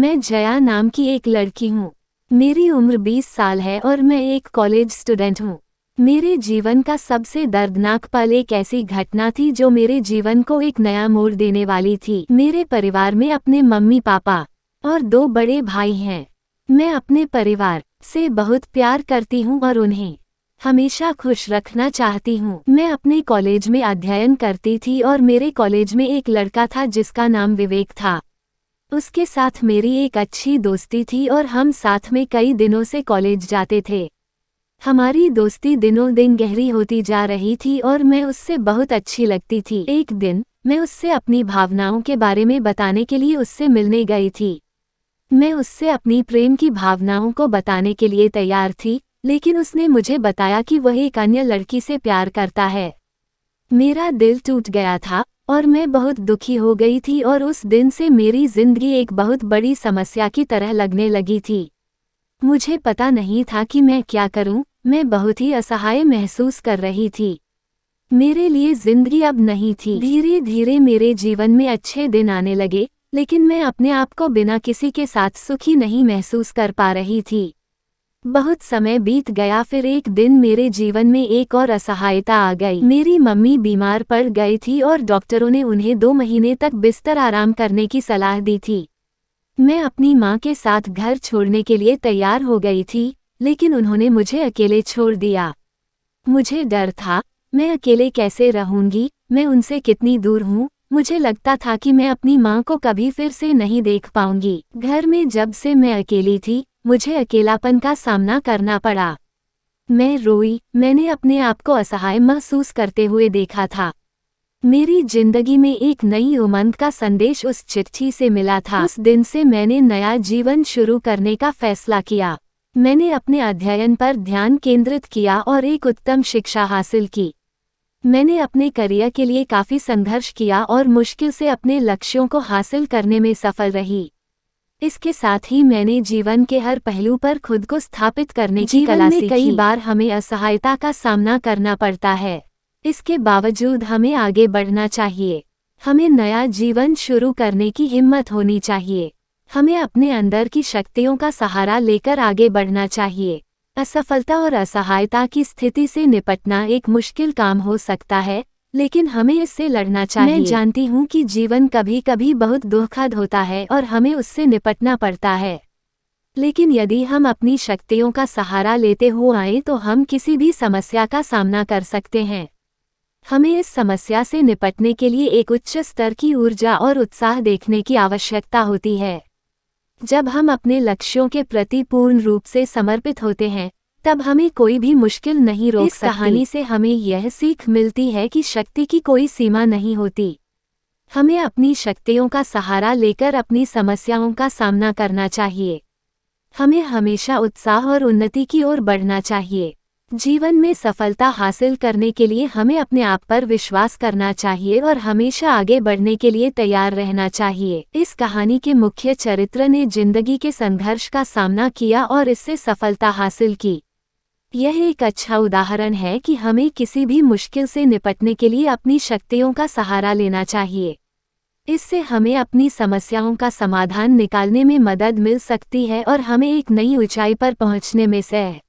मैं जया नाम की एक लड़की हूँ। मेरी उम्र 20 साल है और मैं एक कॉलेज स्टूडेंट हूँ। मेरे जीवन का सबसे दर्दनाक पल एक ऐसी घटना थी जो मेरे जीवन को एक नया मोड़ देने वाली थी। मेरे परिवार में अपने मम्मी पापा और 2 बड़े भाई हैं। मैं अपने परिवार से बहुत प्यार करती हूँ और उन्हें हमेशा खुश रखना चाहती हूँ। मैं अपने कॉलेज में अध्ययन करती थी और मेरे कॉलेज में एक लड़का था जिसका नाम विवेक था। उसके साथ मेरी एक अच्छी दोस्ती थी और हम साथ में कई दिनों से कॉलेज जाते थे। हमारी दोस्ती दिनों दिन गहरी होती जा रही थी और मैं उससे बहुत अच्छी लगती थी। एक दिन मैं उससे अपनी भावनाओं के बारे में बताने के लिए उससे मिलने गई थी। मैं उससे अपनी प्रेम की भावनाओं को बताने के लिए तैयार थी, लेकिन उसने मुझे बताया कि वह एक अन्य लड़की से प्यार करता है। मेरा दिल टूट गया था और मैं बहुत दुखी हो गई थी और उस दिन से मेरी जिंदगी एक बहुत बड़ी समस्या की तरह लगने लगी थी। मुझे पता नहीं था कि मैं क्या करूं, मैं बहुत ही असहाय महसूस कर रही थी। मेरे लिए जिंदगी अब नहीं थी। धीरे धीरे मेरे जीवन में अच्छे दिन आने लगे, लेकिन मैं अपने आप को बिना किसी के साथ सुखी नहीं महसूस कर पा रही थी। बहुत समय बीत गया, फिर एक दिन मेरे जीवन में एक और असहायता आ गई। मेरी मम्मी बीमार पड़ गई थी और डॉक्टरों ने उन्हें 2 महीने तक बिस्तर आराम करने की सलाह दी थी। मैं अपनी माँ के साथ घर छोड़ने के लिए तैयार हो गई थी, लेकिन उन्होंने मुझे अकेले छोड़ दिया। मुझे डर था, मैं अकेले कैसे रहूंगी, मैं उनसे कितनी दूर हूँ। मुझे लगता था कि मैं अपनी माँ को कभी फिर से नहीं देख पाऊंगी। घर में जब से मैं अकेली थी, मुझे अकेलापन का सामना करना पड़ा। मैं रोई, मैंने अपने आप को असहाय महसूस करते हुए देखा था। मेरी जिंदगी में एक नई उमंग का संदेश उस चिट्ठी से मिला था। उस दिन से मैंने नया जीवन शुरू करने का फैसला किया। मैंने अपने अध्ययन पर ध्यान केंद्रित किया और एक उत्तम शिक्षा हासिल की। मैंने अपने करियर के लिए काफी संघर्ष किया और मुश्किल से अपने लक्ष्यों को हासिल करने में सफल रही। इसके साथ ही मैंने जीवन के हर पहलू पर खुद को स्थापित करने की कला सीखी। कई बार हमें असहायता का सामना करना पड़ता है। इसके बावजूद हमें आगे बढ़ना चाहिए। हमें नया जीवन शुरू करने की हिम्मत होनी चाहिए। हमें अपने अंदर की शक्तियों का सहारा लेकर आगे बढ़ना चाहिए। असफलता और असहायता की स्थिति से निपटना एक मुश्किल काम हो सकता है, लेकिन हमें इससे लड़ना चाहिए। मैं जानती हूँ कि जीवन कभी कभी बहुत दुखद होता है और हमें उससे निपटना पड़ता है, लेकिन यदि हम अपनी शक्तियों का सहारा लेते हुए आए तो हम किसी भी समस्या का सामना कर सकते हैं। हमें इस समस्या से निपटने के लिए एक उच्च स्तर की ऊर्जा और उत्साह देखने की आवश्यकता होती है। जब हम अपने लक्ष्यों के प्रति पूर्ण रूप से समर्पित होते हैं, तब हमें कोई भी मुश्किल नहीं रोक सकती। इस कहानी से हमें यह सीख मिलती है कि शक्ति की कोई सीमा नहीं होती। हमें अपनी शक्तियों का सहारा लेकर अपनी समस्याओं का सामना करना चाहिए। हमें हमेशा उत्साह और उन्नति की ओर बढ़ना चाहिए। जीवन में सफलता हासिल करने के लिए हमें अपने आप पर विश्वास करना चाहिए और हमेशा आगे बढ़ने के लिए तैयार रहना चाहिए। इस कहानी के मुख्य चरित्र ने जिंदगी के संघर्ष का सामना किया और इससे सफलता हासिल की। यह एक अच्छा उदाहरण है कि हमें किसी भी मुश्किल से निपटने के लिए अपनी शक्तियों का सहारा लेना चाहिए। इससे हमें अपनी समस्याओं का समाधान निकालने में मदद मिल सकती है और हमें एक नई ऊंचाई पर पहुंचने में सहायता